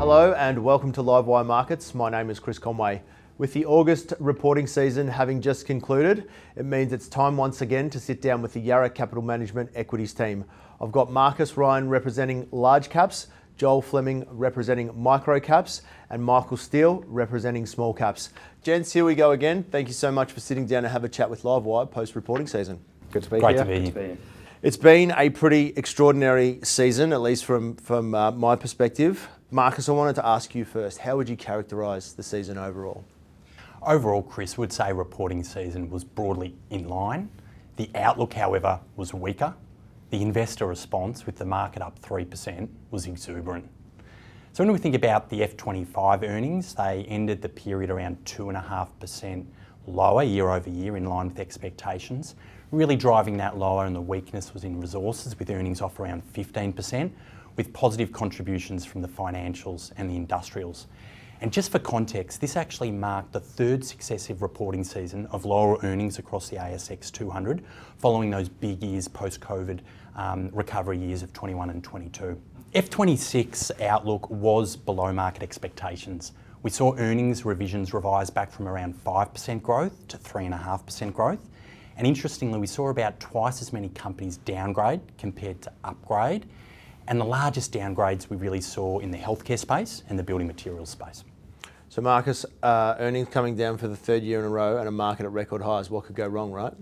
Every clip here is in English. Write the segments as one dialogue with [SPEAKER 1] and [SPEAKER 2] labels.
[SPEAKER 1] Hello and welcome to Livewire Markets. My name is Chris Conway. With the August reporting season having just concluded, it means it's time once again to sit down with the Yarra Capital Management Equities team. I've got Marcus Ryan representing large caps, Joel Fleming representing micro caps, and Michael Steele representing small caps. Gents, here we go again. Thank you so much for sitting down to have a chat with Livewire post-reporting season.
[SPEAKER 2] Good to be
[SPEAKER 3] Great
[SPEAKER 2] here.
[SPEAKER 3] to be here.
[SPEAKER 1] It's been a pretty extraordinary season, at least from my perspective. Marcus, I wanted to ask you first, how would you characterise the season overall?
[SPEAKER 3] Overall, Chris, would say reporting season was broadly in line. The outlook, however, was weaker. The investor response, with the market up 3%, was exuberant. So when we think about the F25 earnings, they ended the period around 2.5% lower year over year, in line with expectations. Really driving that lower, and the weakness was in resources, with earnings off around 15%, with positive contributions from the financials and the industrials. And just for context, this actually marked the third successive reporting season of lower earnings across the ASX 200, following those big years post-COVID recovery years of 21 and 22. F26 outlook was below market expectations. We saw earnings revisions revised back from around 5% growth to 3.5% growth. And interestingly, we saw about twice as many companies downgrade compared to upgrade. And the largest downgrades we really saw in the healthcare space and the building materials space.
[SPEAKER 1] So Marcus, earnings coming down for the third year in a row and a market at record highs. What could go wrong, right?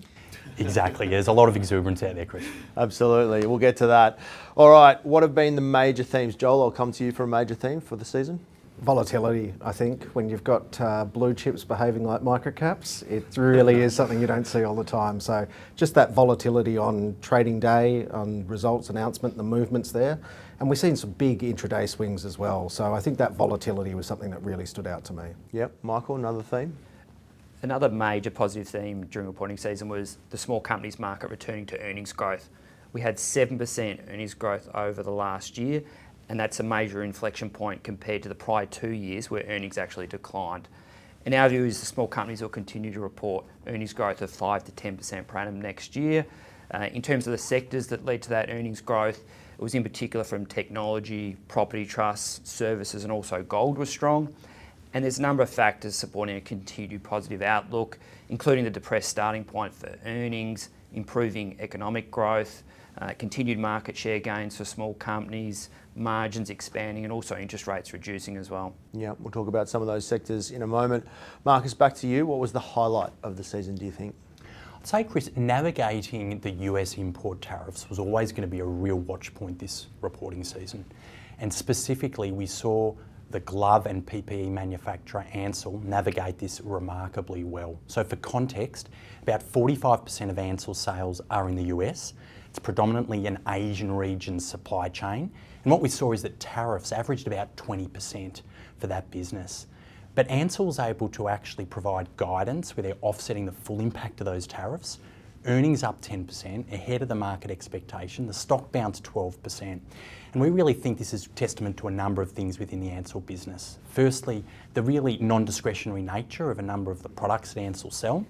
[SPEAKER 3] Exactly. There's a lot of exuberance out there, Chris.
[SPEAKER 1] Absolutely. We'll get to that. All right. What have been the major themes? Joel, I'll come to you for a major theme for the season.
[SPEAKER 2] Volatility, I think. When you've got blue chips behaving like microcaps, it really is something you don't see all the time. So just that volatility on trading day, on results announcement, the movements there. And we've seen some big intraday swings as well. So I think that volatility was something that really stood out to me.
[SPEAKER 1] Yep. Michael, another theme?
[SPEAKER 4] Another major positive theme during reporting season was the small companies market returning to earnings growth. We had 7% earnings growth over the last year, and that's a major inflection point compared to the prior 2 years where earnings actually declined. And our view is the small companies will continue to report earnings growth of 5 to 10% per annum next year. In terms of the sectors that led to that earnings growth, it was in particular from technology, property trusts, services, and also gold was strong. And there's a number of factors supporting a continued positive outlook, including the depressed starting point for earnings, improving economic growth, continued market share gains for small companies, margins expanding, and also interest rates reducing as well.
[SPEAKER 1] Yeah, we'll talk about some of those sectors in a moment. Marcus, back to you. What was the highlight of the season, do you think?
[SPEAKER 3] I'd say, Chris, navigating the US import tariffs was always going to be a real watch point this reporting season. And specifically, we saw the glove and PPE manufacturer Ansell navigate this remarkably well. So for context, about 45% of Ansell sales are in the US. It's predominantly an Asian region supply chain. And what we saw is that tariffs averaged about 20% for that business. But Ansell was able to actually provide guidance where they're offsetting the full impact of those tariffs. Earnings up 10%, ahead of the market expectation. The stock bounced 12%. And we really think this is testament to a number of things within the Ansell business. Firstly, the really non-discretionary nature of a number of the products that Ansell sell.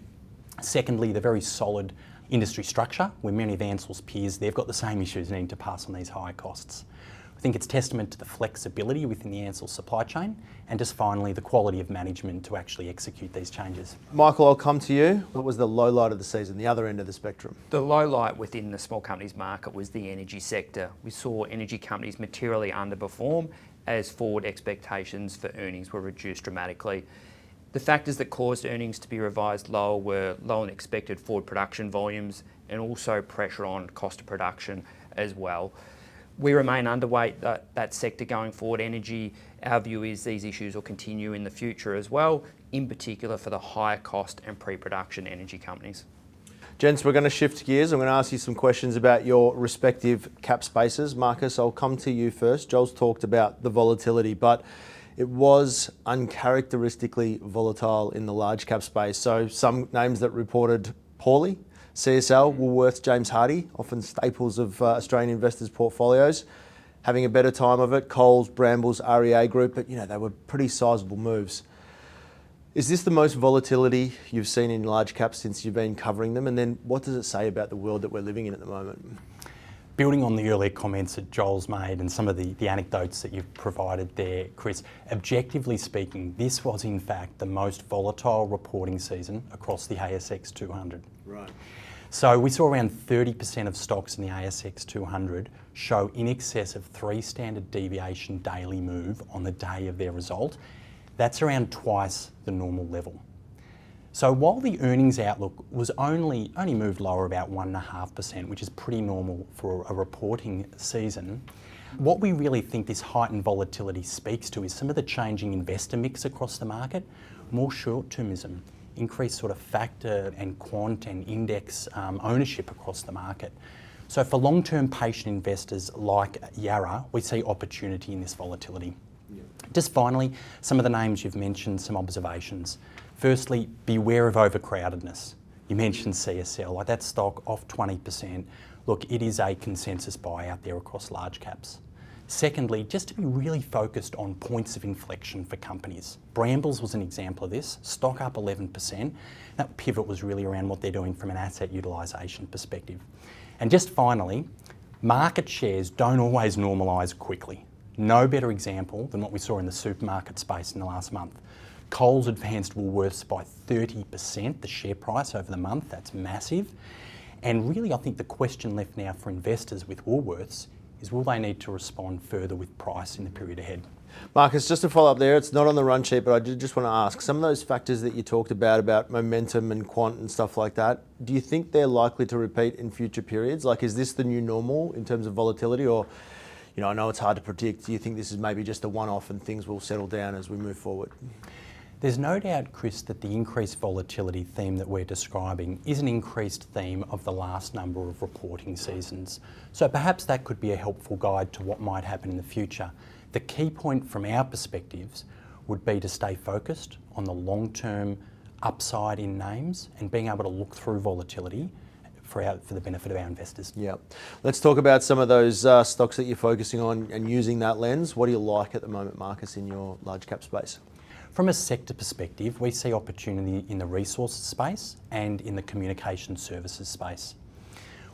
[SPEAKER 3] Secondly, the very solid industry structure, where many of Ansell's peers, they've got the same issues needing to pass on these higher costs. I think it's testament to the flexibility within the Ansell supply chain, and just finally, the quality of management to actually execute these changes.
[SPEAKER 1] Michael, I'll come to you. What was the low light of the season, the other end of the spectrum?
[SPEAKER 4] The low light within the small companies market was the energy sector. We saw energy companies materially underperform as forward expectations for earnings were reduced dramatically. The factors that caused earnings to be revised lower were lower than expected forward production volumes and also pressure on cost of production as well. We remain underweight that sector going forward, energy. Our view is these issues will continue in the future as well, in particular for the higher cost and pre-production energy companies.
[SPEAKER 1] Gents, we're going to shift gears. I'm going to ask you some questions about your respective cap spaces. Marcus, I'll come to you first. Joel's talked about the volatility, but it was uncharacteristically volatile in the large cap space. So some names that reported poorly: CSL, Woolworths, James Hardie, often staples of Australian investors' portfolios, having a better time of it. Coles, Brambles, REA Group, but they were pretty sizable moves. Is this the most volatility you've seen in large caps since you've been covering them? And then what does it say about the world that we're living in at the moment?
[SPEAKER 3] Building on the earlier comments that Joel's made and some of the anecdotes that you've provided there, Chris, objectively speaking, this was in fact the most volatile reporting season across the ASX 200.
[SPEAKER 1] Right.
[SPEAKER 3] So we saw around 30% of stocks in the ASX 200 show in excess of 3 standard deviation daily move on the day of their result. That's around twice the normal level. So while the earnings outlook was only moved lower about 1.5%, which is pretty normal for a reporting season, what we really think this heightened volatility speaks to is some of the changing investor mix across the market, more short-termism, increased sort of factor and quant and index ownership across the market. So for long-term patient investors like Yarra, we see opportunity in this volatility. Yeah. Just finally, some of the names you've mentioned, some observations. Firstly, beware of overcrowdedness. You mentioned CSL, like that stock off 20%. Look, it is a consensus buy out there across large caps. Secondly, just to be really focused on points of inflection for companies. Brambles was an example of this, stock up 11%. That pivot was really around what they're doing from an asset utilisation perspective. And just finally, market shares don't always normalise quickly. No better example than what we saw in the supermarket space in the last month. Coles advanced Woolworths by 30%, the share price over the month. That's massive. And really, I think the question left now for investors with Woolworths is, will they need to respond further with price in the period ahead?
[SPEAKER 1] Marcus, just to follow up there, it's not on the run sheet, but I did just want to ask, some of those factors that you talked about momentum and quant and stuff like that, do you think they're likely to repeat in future periods? Like, is this the new normal in terms of volatility? Or, you know, I know it's hard to predict. Do you think this is maybe just a one-off and things will settle down as we move forward?
[SPEAKER 3] There's no doubt, Chris, that the increased volatility theme that we're describing is an increased theme of the last number of reporting seasons. So perhaps that could be a helpful guide to what might happen in the future. The key point from our perspectives would be to stay focused on the long-term upside in names and being able to look through volatility for the benefit of our investors.
[SPEAKER 1] Yeah. Let's talk about some of those stocks that you're focusing on and using that lens. What do you like at the moment, Marcus, in your large cap space?
[SPEAKER 3] From a sector perspective, we see opportunity in the resources space and in the communication services space.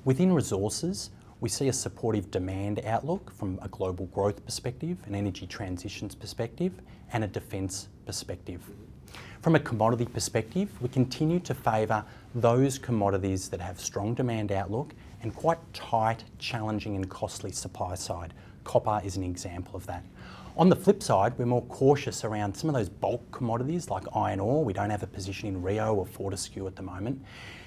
[SPEAKER 3] Within resources, we see a supportive demand outlook from a global growth perspective, an energy transitions perspective, and a defence perspective. From a commodity perspective, we continue to favour those commodities that have strong demand outlook and quite tight, challenging and costly supply side. Copper is an example of that. On the flip side, we're more cautious around some of those bulk commodities like iron ore. We don't have a position in Rio or Fortescue at the moment.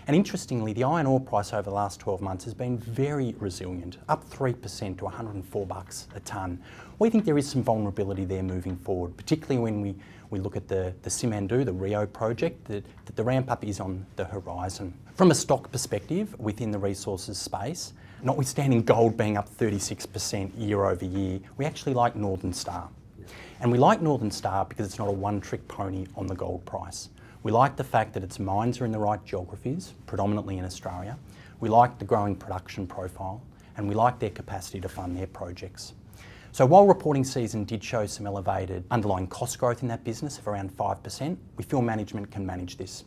[SPEAKER 3] And interestingly, the iron ore price over the last 12 months has been very resilient, up 3% to $104 a tonne. We think there is some vulnerability there moving forward, particularly when we look at the Simandou, the Rio project, that the ramp up is on the horizon. From a stock perspective within the resources space, notwithstanding gold being up 36% year over year, we actually like Northern Star. And we like Northern Star because it's not a one-trick pony on the gold price. We like the fact that its mines are in the right geographies, predominantly in Australia. We like the growing production profile, and we like their capacity to fund their projects. So while reporting season did show some elevated underlying cost growth in that business of around 5%, we feel management can manage this.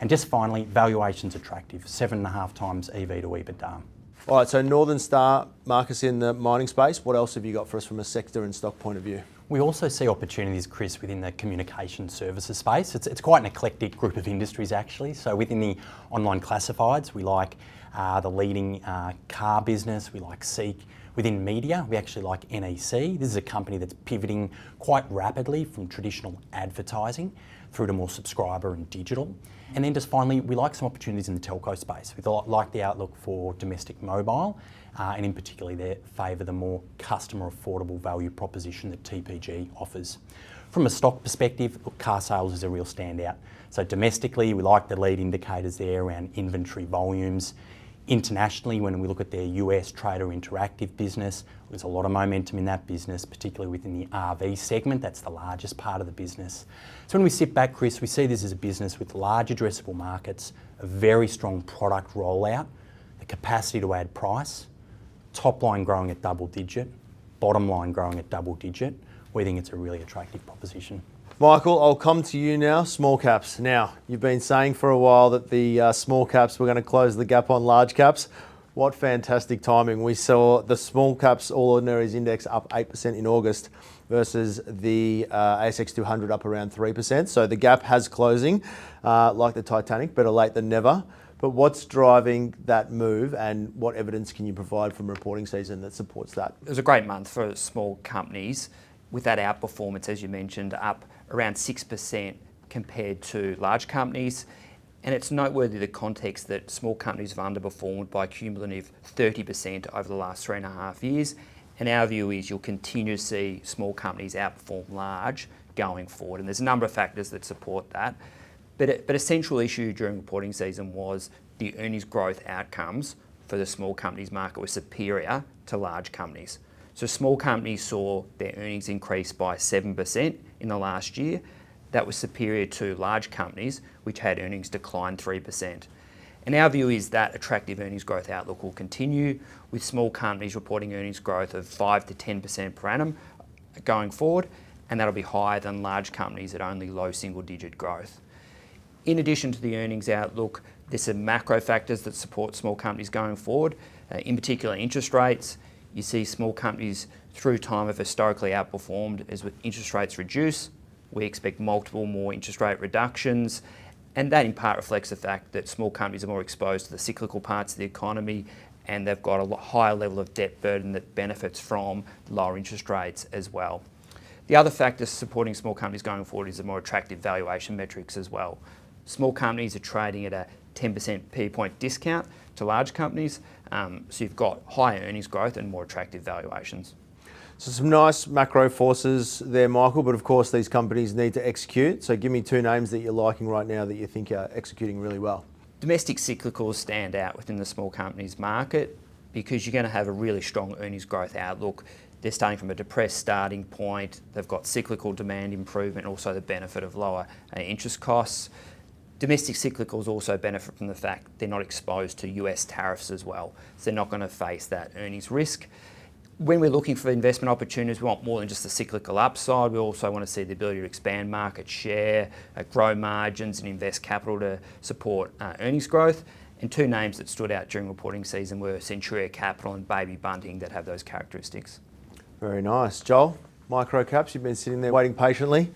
[SPEAKER 3] And just finally, valuation's attractive, 7.5 times EV to EBITDA.
[SPEAKER 1] All right, so Northern Star, Marcus, in the mining space, what else have you got for us from a sector and stock point of view?
[SPEAKER 3] We also see opportunities, Chris, within the communication services space. It's quite an eclectic group of industries, actually. So within the online classifieds, we like the leading car business, we like Seek. Within media, we actually like NEC. This is a company that's pivoting quite rapidly from traditional advertising through to more subscriber and digital. And then just finally, we like some opportunities in the telco space. We like the outlook for domestic mobile, and in particular, they favour the more customer affordable value proposition that TPG offers. From a stock perspective, look, car sales is a real standout. So domestically, we like the lead indicators there around inventory volumes. Internationally, when we look at their US Trader Interactive business, there's a lot of momentum in that business, particularly within the RV segment. That's the largest part of the business. So when we sit back, Chris, we see this as a business with large addressable markets, a very strong product rollout, the capacity to add price, top line growing at double digit, bottom line growing at double digit. We think it's a really attractive proposition.
[SPEAKER 1] Michael, I'll come to you now, small caps. Now, you've been saying for a while that the small caps were going to close the gap on large caps. What fantastic timing. We saw the small caps all ordinaries index up 8% in August versus the ASX 200 up around 3%. So the gap has closing, like the Titanic, better late than never. But what's driving that move, and what evidence can you provide from reporting season that supports that?
[SPEAKER 4] It was a great month for small companies, with that outperformance, as you mentioned, up around 6% compared to large companies. And it's noteworthy the context that small companies have underperformed by a cumulative 30% over the last 3.5 years. And our view is you'll continue to see small companies outperform large going forward. And there's a number of factors that support that. But a central issue during reporting season was the earnings growth outcomes for the small companies market were superior to large companies. So small companies saw their earnings increase by 7% in the last year. That was superior to large companies, which had earnings decline 3%. And our view is that attractive earnings growth outlook will continue, with small companies reporting earnings growth of 5 to 10% per annum going forward, and that'll be higher than large companies at only low single-digit growth. In addition to the earnings outlook, there's some macro factors that support small companies going forward, in particular interest rates. You see small companies through time have historically outperformed as interest rates reduce. We expect multiple more interest rate reductions, and that in part reflects the fact that small companies are more exposed to the cyclical parts of the economy, and they've got a higher level of debt burden that benefits from lower interest rates as well. The other factor supporting small companies going forward is the more attractive valuation metrics as well. Small companies are trading at a 10% P point discount to large companies, so you've got higher earnings growth and more attractive valuations.
[SPEAKER 1] So some nice macro forces there, Michael, but of course these companies need to execute. So give me two names that you're liking right now that you think are executing really well.
[SPEAKER 4] Domestic cyclicals stand out within the small companies market because you're going to have a really strong earnings growth outlook. They're starting from a depressed starting point. They've got cyclical demand improvement, also the benefit of lower interest costs. Domestic cyclicals also benefit from the fact they're not exposed to US tariffs as well, so they're not going to face that earnings risk. When we're looking for investment opportunities, we want more than just the cyclical upside. We also want to see the ability to expand market share, grow margins and invest capital to support earnings growth. And two names that stood out during reporting season were Yarra Capital and Baby Bunting that have those characteristics.
[SPEAKER 1] Very nice. Joel, micro caps, you've been sitting there waiting patiently.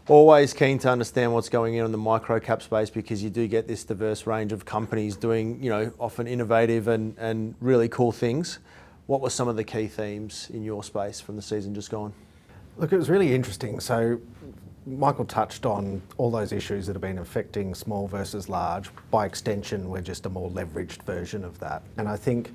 [SPEAKER 1] Always keen to understand what's going on in the micro cap space because you do get this diverse range of companies doing, often innovative and really cool things. What were some of the key themes in your space from the season just gone?
[SPEAKER 2] Look, it was really interesting. So Michael touched on all those issues that have been affecting small versus large. By extension, we're just a more leveraged version of that. And I think,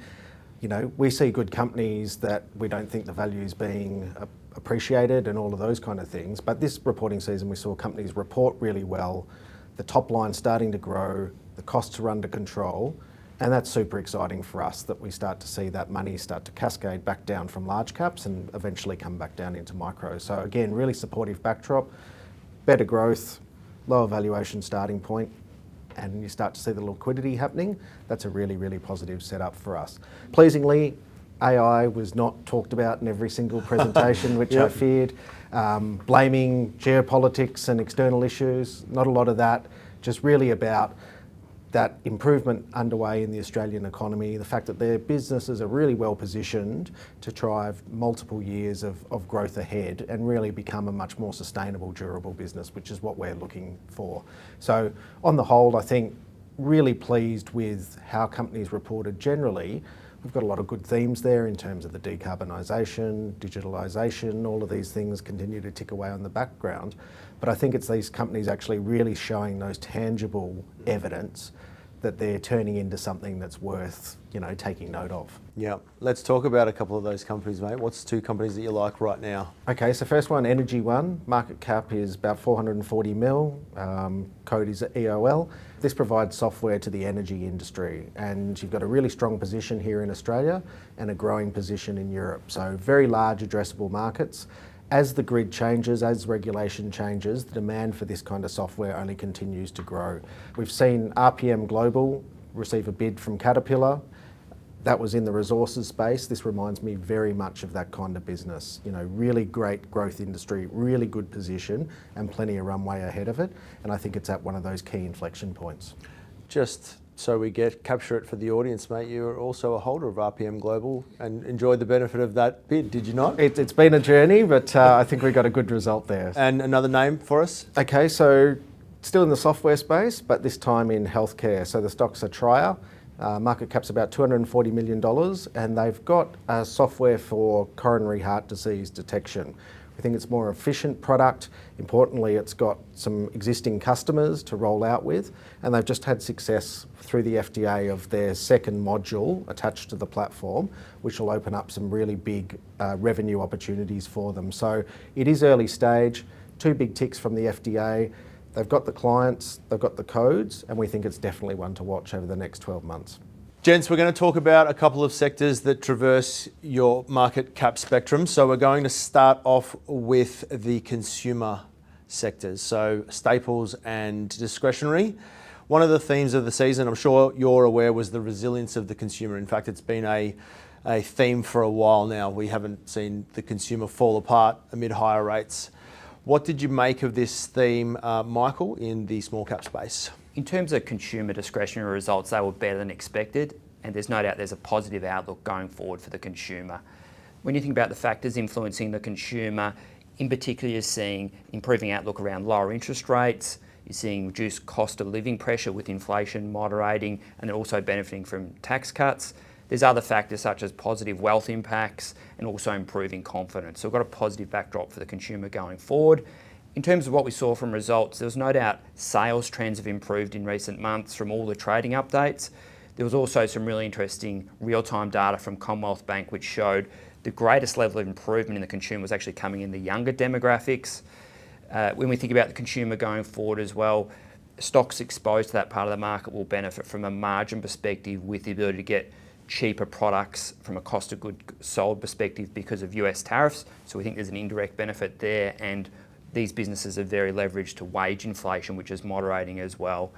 [SPEAKER 2] we see good companies that we don't think the value is being appreciated and all of those kind of things. But this reporting season, we saw companies report really well, the top line starting to grow, the costs are under control. And that's super exciting for us that we start to see that money start to cascade back down from large caps and eventually come back down into micro. So again, really supportive backdrop, better growth, lower valuation starting point, and you start to see the liquidity happening. That's a really, really positive setup for us. Pleasingly, AI was not talked about in every single presentation, which I feared. Blaming geopolitics and external issues, not a lot of that, just really about that improvement underway in the Australian economy, the fact that their businesses are really well positioned to drive multiple years of growth ahead and really become a much more sustainable, durable business, which is what we're looking for. So on the whole, I think really pleased with how companies reported generally. We've got a lot of good themes there in terms of the decarbonisation, digitalisation, all of these things continue to tick away on the background. But I think it's these companies actually really showing those tangible evidence that they're turning into something that's worth, taking note of.
[SPEAKER 1] Yeah, let's talk about a couple of those companies, mate. What's two companies that you like right now?
[SPEAKER 2] Okay, so first one, Energy One. Market cap is about 440 mil, code is EOL. This provides software to the energy industry, and you've got a really strong position here in Australia and a growing position in Europe. So very large addressable markets. As the grid changes, as regulation changes, the demand for this kind of software only continues to grow. We've seen RPM Global receive a bid from Caterpillar. That was in the resources space. This reminds me very much of that kind of business. Really great growth industry, really good position, and plenty of runway ahead of it. And I think it's at one of those key inflection points.
[SPEAKER 1] Just so we capture it for the audience, mate. You're also a holder of RPM Global and enjoyed the benefit of that bid, did you not?
[SPEAKER 2] It's been a journey, but I think we got a good result there.
[SPEAKER 1] And another name for us?
[SPEAKER 2] Okay, so still in the software space, but this time in healthcare. So the stock's a Trier. Market cap's about $240 million, and they've got software for coronary heart disease detection. We think it's a more efficient product. Importantly, it's got some existing customers to roll out with, and they've just had success through the FDA of their second module attached to the platform, which will open up some really big revenue opportunities for them. So it is early stage, 2 big ticks from the FDA. They've got the clients, they've got the codes, and we think it's definitely one to watch over the next 12 months.
[SPEAKER 1] Gents, we're going to talk about a couple of sectors that traverse your market cap spectrum. So we're going to start off with the consumer sectors, so staples and discretionary. One of the themes of the season, I'm sure you're aware, was the resilience of the consumer. In fact, it's been a theme for a while now. We haven't seen the consumer fall apart amid higher rates. What did you make of this theme, Michael, in the small cap space?
[SPEAKER 4] In terms of consumer discretionary results, they were better than expected, and there's no doubt there's a positive outlook going forward for the consumer. When you think about the factors influencing the consumer, in particular you're seeing improving outlook around lower interest rates, you're seeing reduced cost of living pressure with inflation moderating, and they're also benefiting from tax cuts. There's other factors such as positive wealth impacts and also improving confidence. So we've got a positive backdrop for the consumer going forward. In terms of what we saw from results, there was no doubt sales trends have improved in recent months from all the trading updates. There was also some really interesting real-time data from Commonwealth Bank which showed the greatest level of improvement in the consumer was actually coming in the younger demographics. When we think about the consumer going forward as well, stocks exposed to that part of the market will benefit from a margin perspective with the ability to get cheaper products from a cost of goods sold perspective because of US tariffs. So we think there's an indirect benefit there, and these businesses are very leveraged to wage inflation, which is moderating as well.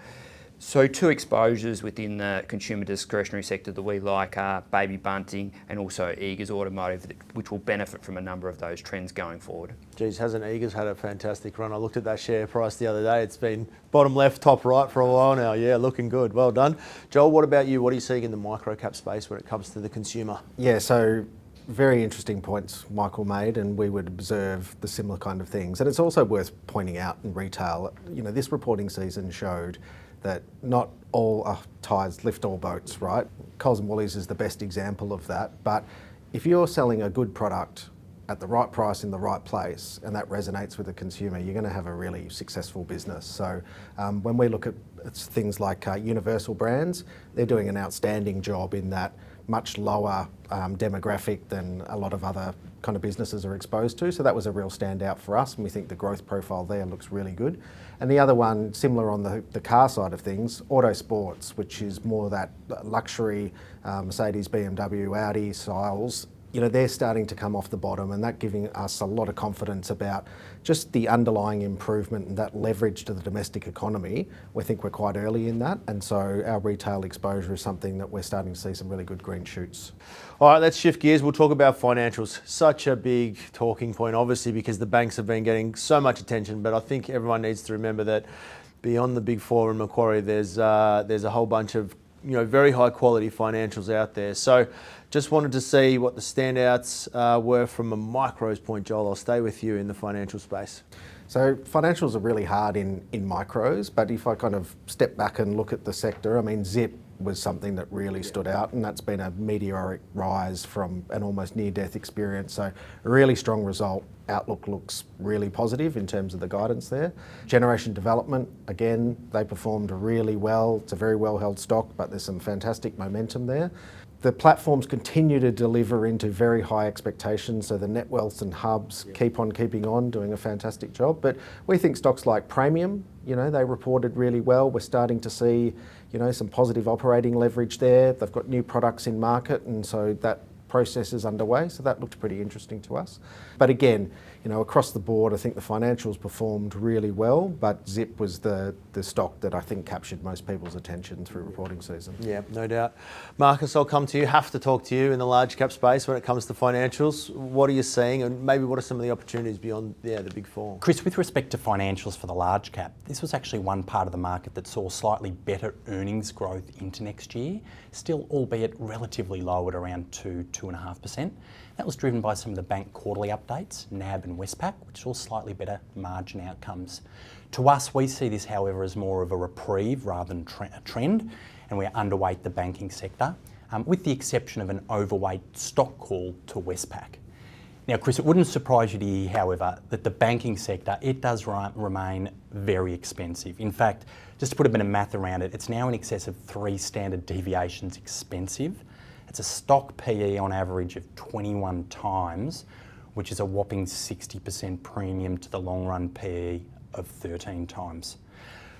[SPEAKER 4] So 2 exposures within the consumer discretionary sector that we like are Baby Bunting and also Eagers Automotive, which will benefit from a number of those trends going forward.
[SPEAKER 1] Geez, hasn't Eagers had a fantastic run? I looked at that share price the other day. It's been bottom left, top right for a while now. Yeah, looking good. Well done. Joel, what about you? What are you seeing in the micro cap space when it comes to the consumer?
[SPEAKER 2] Yeah, so very interesting points Michael made, and we would observe the similar kind of things. And it's also worth pointing out in retail, this reporting season showed that not all tides lift all boats, right? Coles and Woolies is the best example of that. But if you're selling a good product at the right price in the right place, and that resonates with the consumer, you're going to have a really successful business. So when we look at things like Universal Brands, they're doing an outstanding job in that much lower demographic than a lot of other kind of businesses are exposed to. So that was a real standout for us, and we think the growth profile there looks really good. And the other one, similar on the car side of things, Auto Sports, which is more that luxury Mercedes, BMW, Audi styles. They're starting to come off the bottom, and that giving us a lot of confidence about just the underlying improvement and that leverage to the domestic economy. We think we're quite early in that, and so our retail exposure is something that we're starting to see some really good green shoots.
[SPEAKER 1] All right, let's shift gears. We'll talk about financials. Such a big talking point, obviously, because the banks have been getting so much attention, but I think everyone needs to remember that beyond the big four and Macquarie, there's a whole bunch of very high quality financials out there. So just wanted to see what the standouts were from a micros point. Joel, I'll stay with you in the financial space.
[SPEAKER 2] So financials are really hard in micros, but if I kind of step back and look at the sector, Zip was something that really stood out, and that's been a meteoric rise from an almost near-death experience. So a really strong result. Outlook looks really positive in terms of the guidance there. Generation Development, again, they performed really well. It's a very well-held stock, but there's some fantastic momentum there. The platforms continue to deliver into very high expectations, so the Netwealth and Hubs keep on keeping on, doing a fantastic job. But we think stocks like Praemium, they reported really well. We're starting to see, some positive operating leverage there. They've got new products in market, and so that processes underway, so that looked pretty interesting to us. But again, across the board, I think the financials performed really well, but Zip was the stock that I think captured most people's attention through reporting season.
[SPEAKER 1] Yeah, no doubt. Marcus, I'll come to you. Have to talk to you in the large cap space when it comes to financials. What are you seeing, and maybe what are some of the opportunities beyond the big four?
[SPEAKER 3] Chris, with respect to financials for the large cap, this was actually one part of the market that saw slightly better earnings growth into next year, still albeit relatively low at around 2.5%. That was driven by some of the bank quarterly updates, NAB and Westpac, which saw slightly better margin outcomes. To us, we see this, however, as more of a reprieve rather than a trend, and we're underweight the banking sector, with the exception of an overweight stock call to Westpac. Now, Chris, it wouldn't surprise you to hear, however, that the banking sector, it does remain very expensive. In fact, just to put a bit of math around it, it's now in excess of 3 standard deviations expensive. It's a stock PE on average of 21 times, which is a whopping 60% premium to the long run PE of 13 times.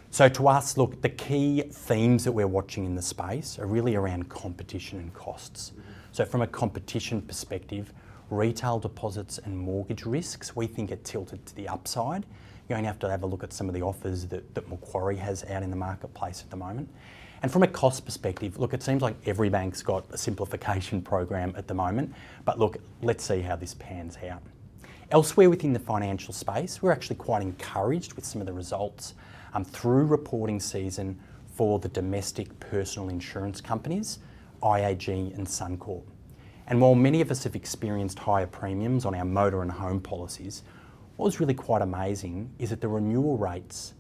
[SPEAKER 3] So to us, look, the key themes that we're watching in the space are really around competition and costs. So from a competition perspective, retail deposits and mortgage risks, we think are tilted to the upside. You're going to have a look at some of the offers that Macquarie has out in the marketplace at the moment. And from a cost perspective, look, it seems like every bank's got a simplification program at the moment, but look, let's see how this pans out. Elsewhere within the financial space, we're actually quite encouraged with some of the results through reporting season for the domestic personal insurance companies, IAG and Suncorp. And while many of us have experienced higher premiums on our motor and home policies, what was really quite amazing is that the renewal rates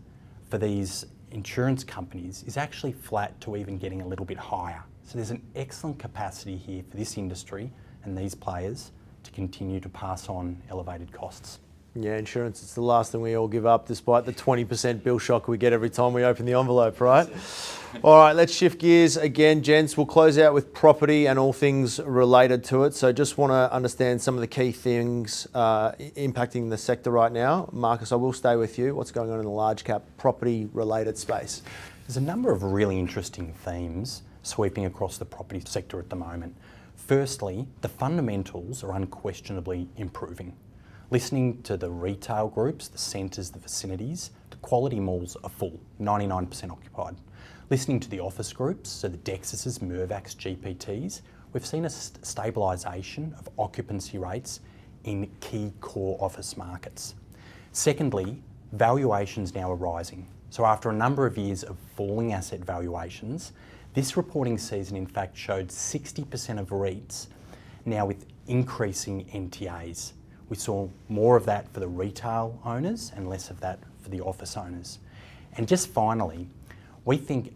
[SPEAKER 3] for these insurance companies is actually flat to even getting a little bit higher. So there's an excellent capacity here for this industry and these players to continue to pass on elevated costs.
[SPEAKER 1] Yeah, insurance, it's the last thing we all give up, despite the 20% bill shock we get every time we open the envelope, right? All right, let's shift gears again, gents. We'll close out with property and all things related to it. So just want to understand some of the key things impacting the sector right now. Marcus, I will stay with you. What's going on in the large cap property related space?
[SPEAKER 3] There's a number of really interesting themes sweeping across the property sector at the moment. Firstly, the fundamentals are unquestionably improving. Listening to the retail groups, the centres, the vicinities, the quality malls are full, 99% occupied. Listening to the office groups, so the Dexuses, Mirvacs, GPTs, we've seen a stabilisation of occupancy rates in key core office markets. Secondly, valuations now are rising. So after a number of years of falling asset valuations, this reporting season in fact showed 60% of REITs now with increasing NTAs. We saw more of that for the retail owners and less of that for the office owners. And just finally, we think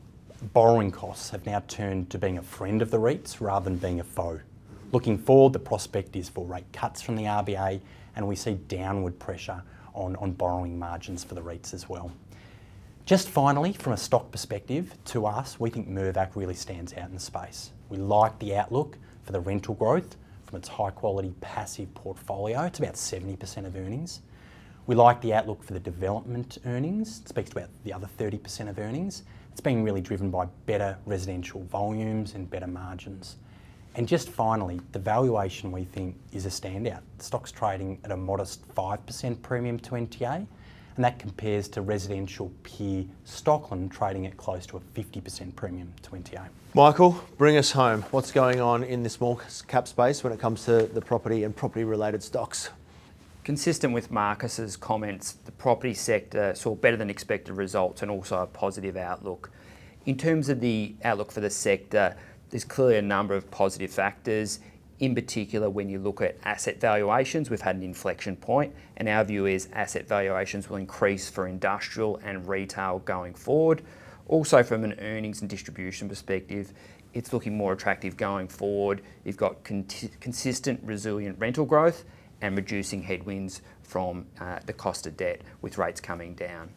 [SPEAKER 3] borrowing costs have now turned to being a friend of the REITs rather than being a foe. Looking forward, the prospect is for rate cuts from the RBA, and we see downward pressure on borrowing margins for the REITs as well. Just finally, from a stock perspective, to us, we think Mirvac really stands out in the space. We like the outlook for the rental growth from its high quality passive portfolio. It's about 70% of earnings. We like the outlook for the development earnings. It speaks to about the other 30% of earnings. It's being really driven by better residential volumes and better margins. And just finally, the valuation we think is a standout. The stock's trading at a modest 5% premium to NTA, and that compares to residential peer Stockland trading at close to a 50% premium to NTA.
[SPEAKER 1] Michael, bring us home. What's going on in the small cap space when it comes to the property and property related stocks?
[SPEAKER 4] Consistent with Marcus's comments, the property sector saw better than expected results and also a positive outlook. In terms of the outlook for the sector, there's clearly a number of positive factors. In particular, when you look at asset valuations, we've had an inflection point, and our view is asset valuations will increase for industrial and retail going forward. Also, from an earnings and distribution perspective, it's looking more attractive going forward. You've got consistent, resilient rental growth and reducing headwinds from the cost of debt with rates coming down.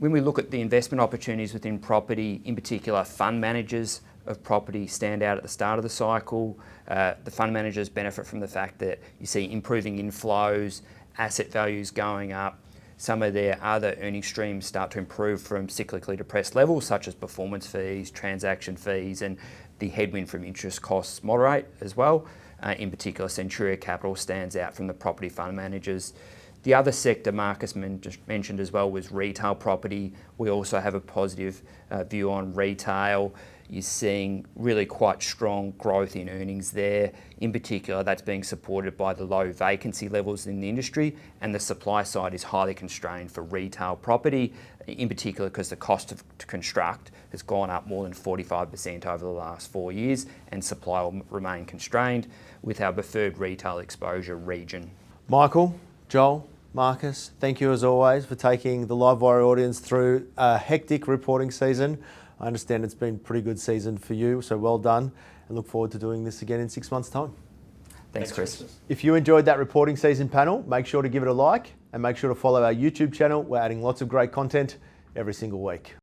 [SPEAKER 4] When we look at the investment opportunities within property, in particular, fund managers of property stand out at the start of the cycle. The fund managers benefit from the fact that you see improving inflows, asset values going up. Some of their other earning streams start to improve from cyclically depressed levels, such as performance fees, transaction fees, and the headwind from interest costs moderate as well. In particular, Centuria Capital stands out from the property fund managers. The other sector Marcus mentioned as well was retail property. We also have a positive view on retail. You're seeing really quite strong growth in earnings there. In particular, that's being supported by the low vacancy levels in the industry, and the supply side is highly constrained for retail property, in particular because the cost to construct has gone up more than 45% over the last 4 years, and supply will remain constrained with our preferred retail exposure region.
[SPEAKER 1] Michael, Joel, Marcus, thank you as always for taking the Livewire audience through a hectic reporting season. I understand it's been a pretty good season for you, so well done, and look forward to doing this again in 6 months' time.
[SPEAKER 4] Thanks, Chris.
[SPEAKER 1] If you enjoyed that reporting season panel, make sure to give it a like and make sure to follow our YouTube channel. We're adding lots of great content every single week.